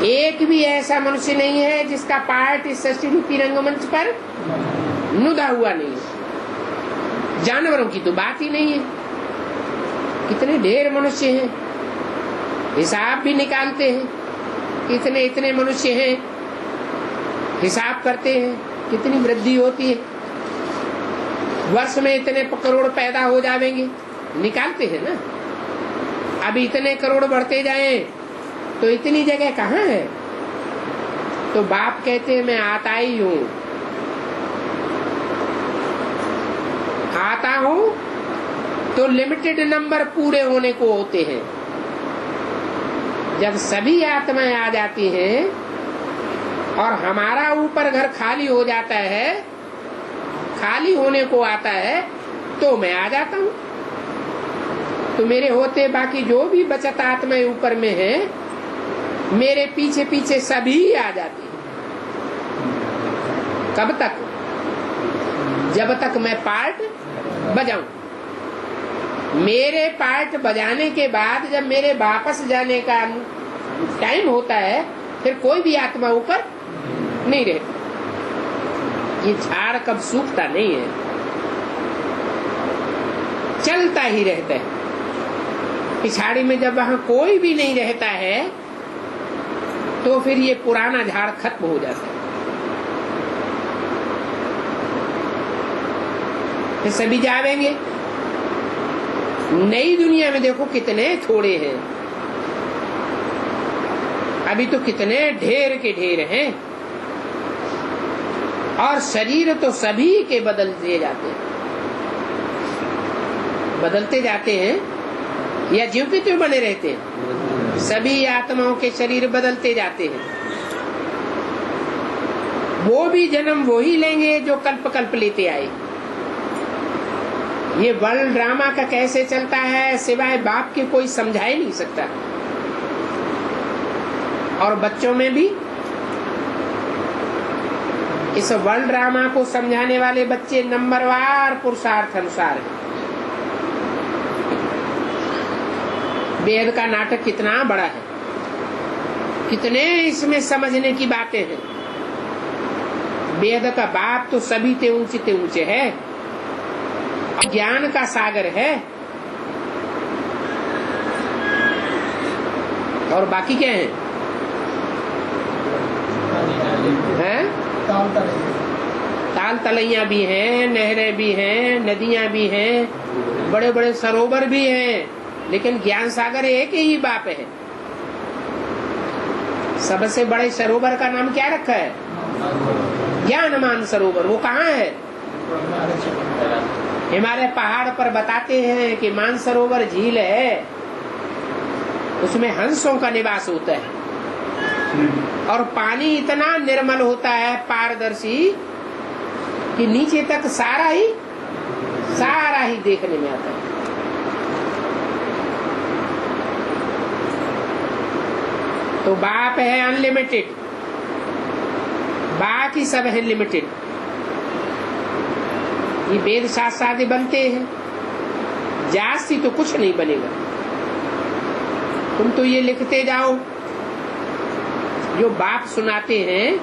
एक भी ऐसा मनुष्य नहीं है जिसका पार्ट इस सृष्टि रूपी रंगमंच पर नुदा हुआ नहीं है। जानवरों की तो बात ही नहीं है। कितने ढेर मनुष्य हैं, हिसाब भी निकालते हैं। कितने इतने मनुष्य हैं, हिसाब करते हैं कितनी वृद्धि होती है। वर्ष में इतने करोड़ पैदा हो जाएंगे, निकालते हैं ना। अभी इतने करोड़ बढ़ते जाएं तो इतनी जगह कहाँ है? तो बाप कहते हैं मैं आता ही हूँ, आता हूँ तो लिमिटेड नंबर पूरे होने को होते हैं। जब सभी आत्माएं आ जाती हैं और हमारा ऊपर घर खाली हो जाता है, खाली होने को आता है, तो मैं आ जाता हूँ। तो मेरे होते बाकी जो भी बचत आत्माएं ऊपर में है, मेरे पीछे पीछे सभी आ जाती हैं। कब तक? जब तक मैं पार्ट बजाऊं। मेरे पार्ट बजाने के बाद जब मेरे वापस जाने का टाइम होता है, फिर कोई भी आत्मा ऊपर नहीं रहती। ये झाड़ कब सूखता नहीं है, चलता ही रहता है। पिछाड़ी में जब वहां कोई भी नहीं रहता है, तो फिर ये पुराना झाड़ खत्म हो जाता है। फिर सभी जावेंगे। नई दुनिया में देखो कितने थोड़े हैं, अभी तो कितने ढेर के ढेर हैं। और शरीर तो सभी के बदलते जाते हैं, बदलते जाते हैं या ज्यों के त्यों बने रहते हैं? सभी आत्माओं के शरीर बदलते जाते हैं। वो भी जन्म वो ही लेंगे जो कल्प कल्प लेते आए। ये वर्ल्ड ड्रामा का कैसे चलता है, सिवाय बाप के कोई समझा ही नहीं सकता। और बच्चों में भी इस वर्ल्ड ड्रामा को समझाने वाले बच्चे नंबरवार पुरुषार्थ अनुसार है। वेद का नाटक कितना बड़ा है, कितने इसमें समझने की बातें हैं। वेद का बाप तो सभी ते ऊंचे है, ज्ञान का सागर है। और बाकी क्या है? ताल तलैया भी हैं, नहरें भी हैं, नदियां भी हैं, बड़े बड़े सरोवर भी हैं, लेकिन ज्ञान सागर एक ही बाप है। सबसे बड़े सरोवर का नाम क्या रखा है? ज्ञानमान सरोवर। वो कहाँ है? हिमालय पहाड़ पर बताते हैं कि मानसरोवर झील है, उसमें हंसों का निवास होता है और पानी इतना निर्मल होता है, पारदर्शी, कि नीचे तक सारा ही देखने में आता है। तो बाप है अनलिमिटेड, बाकी सब है लिमिटेड। ये वेद शास्त्र आदि बनते हैं, जास्ती तो कुछ नहीं बनेगा। तुम तो ये लिखते जाओ, जो बाप सुनाते हैं,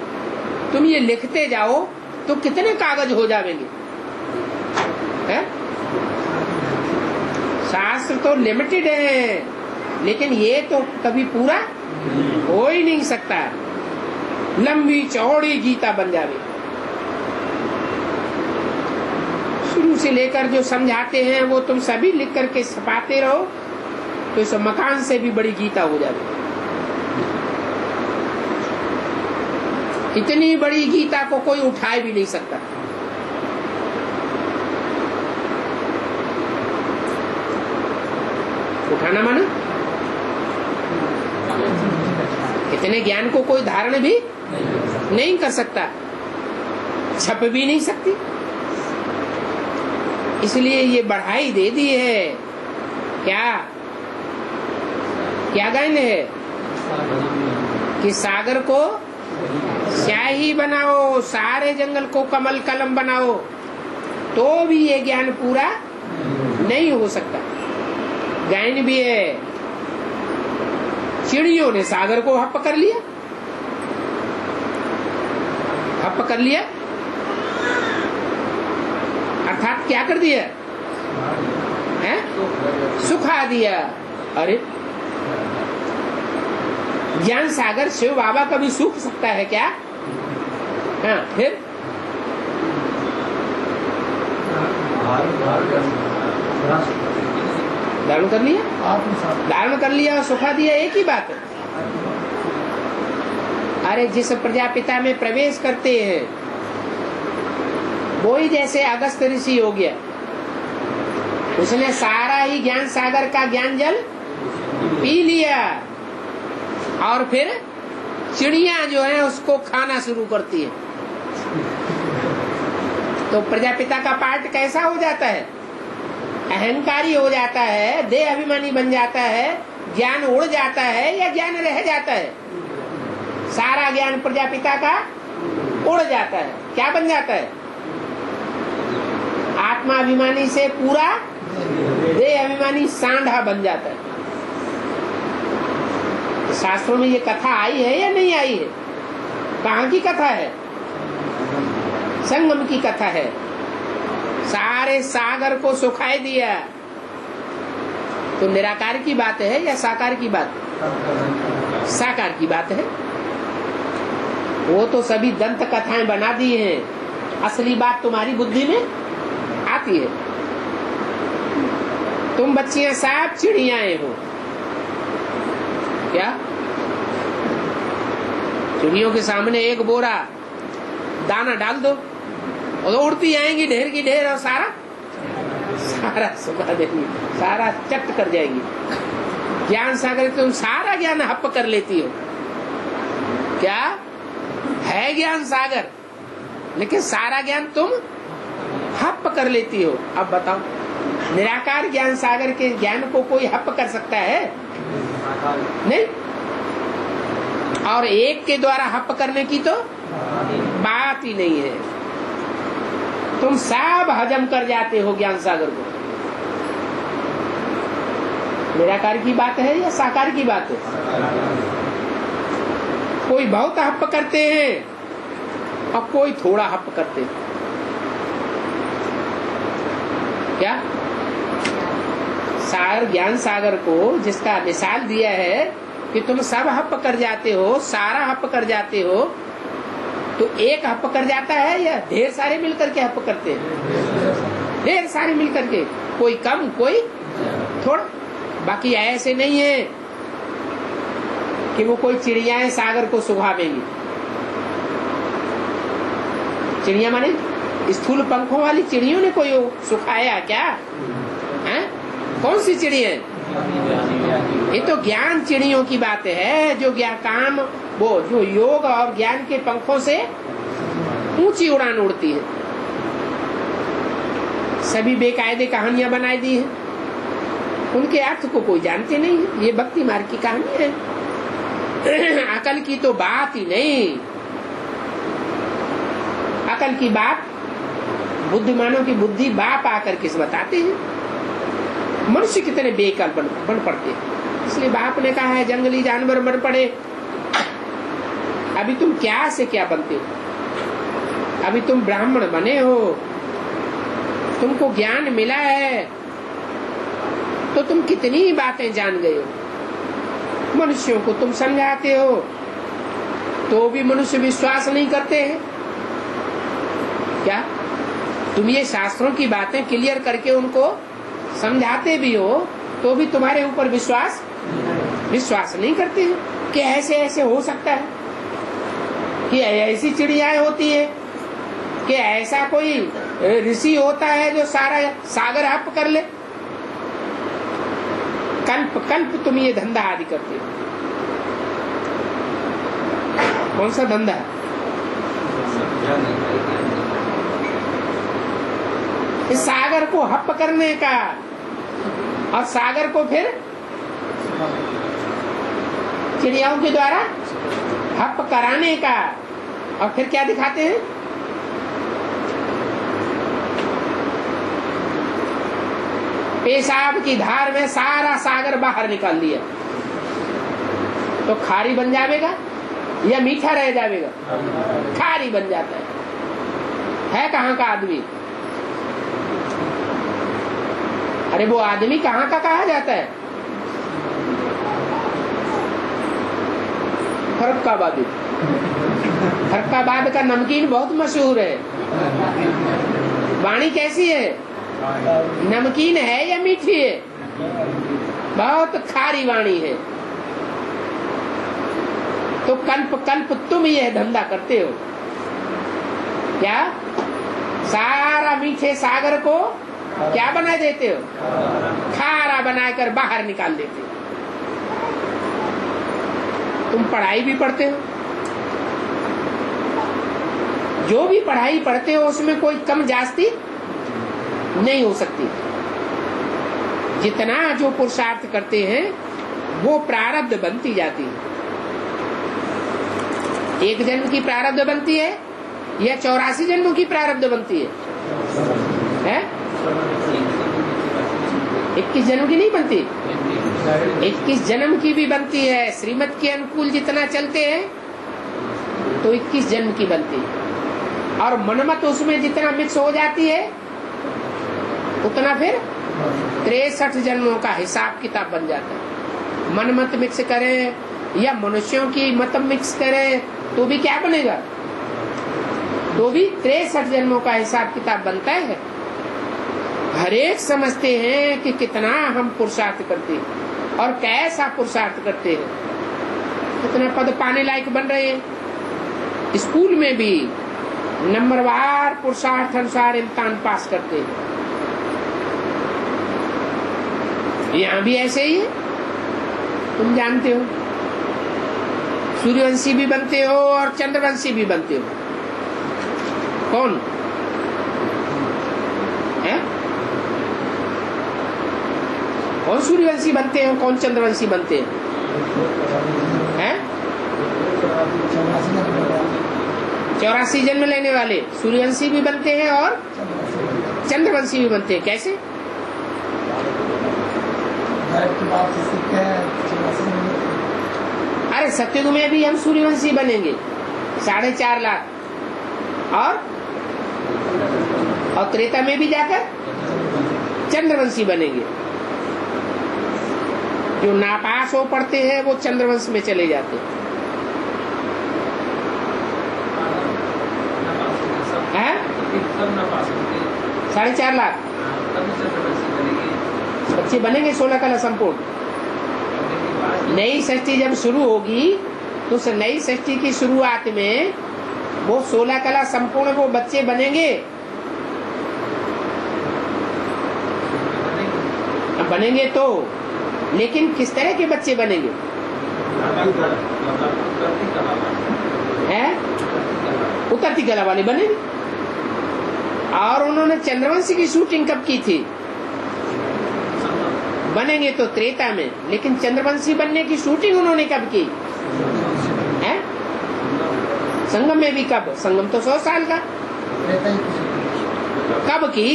तुम ये लिखते जाओ तो कितने कागज हो जाएंगे? है? शास्त्र तो लिमिटेड है, लेकिन ये तो कभी पूरा हो ही नहीं सकता। लंबी चौड़ी गीता बन जावे। शुरू से लेकर जो समझाते हैं वो तुम सभी लिख करके छपाते रहो, तो इस मकान से भी बड़ी गीता हो जावे। इतनी बड़ी गीता को कोई उठा भी नहीं सकता। उठाना माना इतने ज्ञान को कोई धारण भी नहीं कर सकता, छप भी नहीं सकती। इसलिए ये बढ़ाई दे दी है। क्या गायन है कि सागर को स्याही बनाओ, सारे जंगल को कमल कलम बनाओ, तो भी ये ज्ञान पूरा नहीं हो सकता। गायन भी है, चिड़ियों ने सागर को हप कर लिया, हप कर लिया अर्थात क्या कर दिया है? सुखा दिया। अरे ज्ञान सागर शिव बाबा कभी सूख सकता है क्या? हाँ, फिर धारण कर लिया, धारण कर लिया और सुखा दिया, एक ही बात है। अरे जिस प्रजापिता में प्रवेश करते हैं वो ही जैसे अगस्त ऋषि हो गया, उसने सारा ही ज्ञान सागर का ज्ञान जल पी लिया और फिर चिड़िया जो है उसको खाना शुरू करती है। तो प्रजापिता का पार्ट कैसा हो जाता है? अहंकारी हो जाता है, देह अभिमानी बन जाता है, ज्ञान उड़ जाता है या ज्ञान रह जाता है? सारा ज्ञान प्रजापिता का उड़ जाता है। क्या बन जाता है? आत्मा अभिमानी से पूरा देह अभिमानी सांढा बन जाता है। शास्त्रों में ये कथा आई है या नहीं आई है? कहाँ की कथा है? संगम की कथा है। सारे सागर को सुखाए दिया। तो निराकार की बात है या साकार की बात? साकार की बात है। वो तो सभी दंत कथाएं बना दी हैं, असली बात तुम्हारी बुद्धि में आती है। तुम बच्चियां सब चिड़ियाएं हो क्या? चिड़ियों के सामने एक बोरा दाना डाल दो और तो उड़ती आएंगी ढेर की ढेर और सारा सुखा देंगी, सारा चट कर जाएगी। ज्ञान सागर तुम सारा ज्ञान हप कर लेती हो। क्या है ज्ञान सागर, लेकिन सारा ज्ञान तुम हप कर लेती हो। अब बताओ, निराकार ज्ञान सागर के ज्ञान को कोई हप कर सकता है? नहीं। और एक के द्वारा हप करने की तो बात ही नहीं है। तुम सब हजम कर जाते हो ज्ञान सागर को। निराकार की बात है या साकार की बात है? कोई बहुत हप करते हैं और कोई थोड़ा हप करते हैं। क्या सागर ज्ञान सागर को जिसका मिसाल दिया है कि तुम सब हप कर जाते हो, सारा हप कर जाते हो, तो एक हप कर जाता है या ढेर सारे मिलकर के हप करते हैं? ढेर सारे मिलकर के, कोई कम कोई थोड़ा। बाकी ऐसे नहीं है कि वो कोई चिड़ियाएं सागर को सुखावेंगी। चिड़िया माने स्थूल पंखों वाली चिड़ियों ने कोई सुखाया क्या है? कौन सी चिड़िया? ये तो ज्ञान चिड़ियों की बात है, जो ज्ञान काम वो जो योग और ज्ञान के पंखों से ऊंची उड़ान उड़ती है। सभी बेकायदे कहानियां बनाई दी है, उनके अर्थ को कोई जानते नहीं है। ये भक्ति मार्ग की कहानी है। अकल की तो बात ही नहीं। अकल की बात बुद्धिमानों की बुद्धि बाप आकर किस बताते हैं। मनुष्य कितने बेकल बन पड़ते हैं। इसलिए बाप ने कहा है जंगली जानवर बन पड़े। अभी तुम क्या से क्या बनते हो? अभी तुम ब्राह्मण बने हो, तुमको ज्ञान मिला है, तो तुम कितनी बातें जान गए हो। मनुष्यों को तुम समझाते हो तो भी मनुष्य विश्वास नहीं करते हैं। क्या तुम ये शास्त्रों की बातें क्लियर करके उनको समझाते भी हो तो भी तुम्हारे ऊपर विश्वास नहीं करते हैं कि ऐसे ऐसे हो सकता है, कि ऐसी चिड़ियाएं होती है, कि ऐसा कोई ऋषि होता है जो सारा सागर हप कर ले। कल्प तुम ये धंधा आदि करते हो। कौन सा धंधा? इस सागर को हप करने का और सागर को फिर चिड़ियाओं के द्वारा हप कराने का। और फिर क्या दिखाते हैं? पेशाब की धार में सारा सागर बाहर निकाल दिया तो खारी बन जाएगा या मीठा रह जाएगा? खारी बन जाता है कहाँ का आदमी? अरे वो आदमी कहाँ का कहा जाता है? फर्रुखाबाद। फर्रुखाबाद का नमकीन बहुत मशहूर है। वाणी कैसी है? नमकीन है या मीठी है? बहुत खारी वाणी है। तो कल्प कल्प तुम यह धंधा करते हो क्या? सारा मीठे सागर को क्या बना देते हो? खारा बनाकर बाहर निकाल देते हो। तुम पढ़ाई भी पढ़ते हो, जो भी पढ़ाई पढ़ते हो उसमें कोई कम जास्ती नहीं हो सकती। जितना जो पुरुषार्थ करते हैं वो प्रारब्ध बनती जाती है। एक जन्म की प्रारब्ध बनती है या 84 जन्मों की प्रारब्ध बनती है? 21 जन्म की नहीं बनती, 21 जन्म की भी बनती है। श्रीमत के अनुकूल जितना चलते हैं तो 21 जन्म की बनती है, और मनमत उसमें जितना मिक्स हो जाती है उतना फिर 63 जन्मों का हिसाब किताब बन जाता है। मनमत मिक्स करें या मनुष्यों की मत मिक्स करें तो भी क्या बनेगा? तो भी 63 जन्मों का हिसाब किताब बनता है। हर एक समझते हैं कि कितना हम पुरुषार्थ करते हैं और कैसा पुरुषार्थ करते हैं, कितना पद पाने लायक बन रहे हैं। स्कूल में भी नंबरवार पुरुषार्थ अनुसार इम्तिहान पास करते हैं। यहाँ भी ऐसे ही है, तुम जानते हो। सूर्यवंशी भी बनते हो और चंद्रवंशी भी बनते हो। कौन है? कौन सूर्यवंशी बनते हैं, कौन चंद्रवंशी बनते हैं? 84 जन्म लेने वाले सूर्यवंशी भी बनते हैं और चंद्रवंशी भी बनते हैं। कैसे? अरे सत्युग में भी हम सूर्यवंशी बनेंगे 4.5 लाख, और त्रेता में भी जाकर चंद्रवंशी बनेंगे। जो नापास हो पढ़ते हैं वो चंद्रवंश में चले जाते हैं। 4.5 लाख बच्चे बनेंगे 16 कला संपूर्ण। नई षष्ठी जब शुरू होगी तो उस नई षष्ठी की शुरुआत में वो 16 कला संपूर्ण वो बच्चे बनेंगे। बनेंगे तो, लेकिन किस तरह के बच्चे बनेंगे? उतरती कला वाले बनेंगे। और उन्होंने चंद्रवंशी की शूटिंग कब की थी? बनेंगे तो त्रेता में, लेकिन चंद्रवंशी बनने की शूटिंग उन्होंने कब की है? संगम में भी कब? संगम तो 100 साल का। कब की?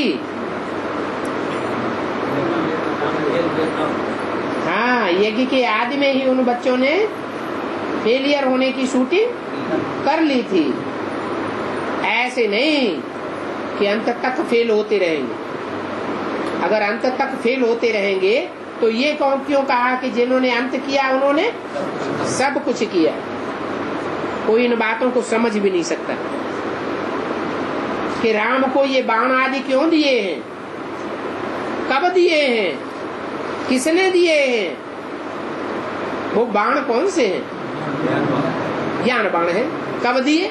हाँ, यज्ञ के आदि में ही उन बच्चों ने फेलियर होने की शूटिंग कर ली थी। ऐसे नहीं कि अंत तक फेल होते रहेंगे। अगर अंत तक फेल होते रहेंगे तो ये क्यों कहा कि जिन्होंने अंत किया उन्होंने सब कुछ किया? कोई इन बातों को समझ भी नहीं सकता कि राम को ये बाण आदि क्यों दिए हैं, कब दिए हैं, किसने दिए हैं, वो बाण कौन से हैं? ज्ञान बाण है। कब दिए?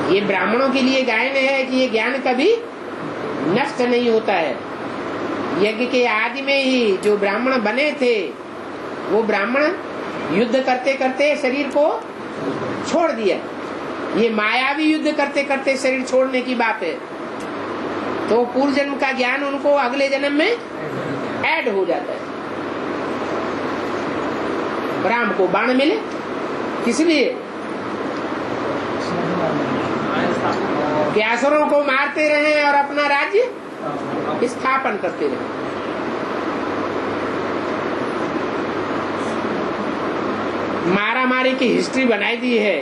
ये ब्राह्मणों के लिए गायन है कि ये ज्ञान कभी नष्ट नहीं होता है। यज्ञ के आदि में ही जो ब्राह्मण बने थे वो ब्राह्मण युद्ध करते करते शरीर को छोड़ दिया। ये मायावी युद्ध करते करते शरीर छोड़ने की बात है, तो पूर्व जन्म का ज्ञान उनको अगले जन्म में ऐड हो जाता है। राम को बाण मिले किस लिए? कि असुरों को मारते रहे और अपना राज्य स्थापन करते रहे। मारा मारी की हिस्ट्री बनाई दी है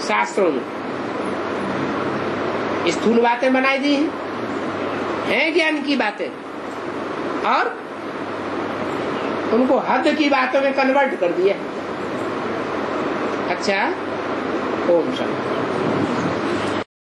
शास्त्रों में, स्थूल बातें बनाई दी हैं ज्ञान की बातें, और उनको हद की बातों में कन्वर्ट कर दिया। अच्छा, ओम शांति।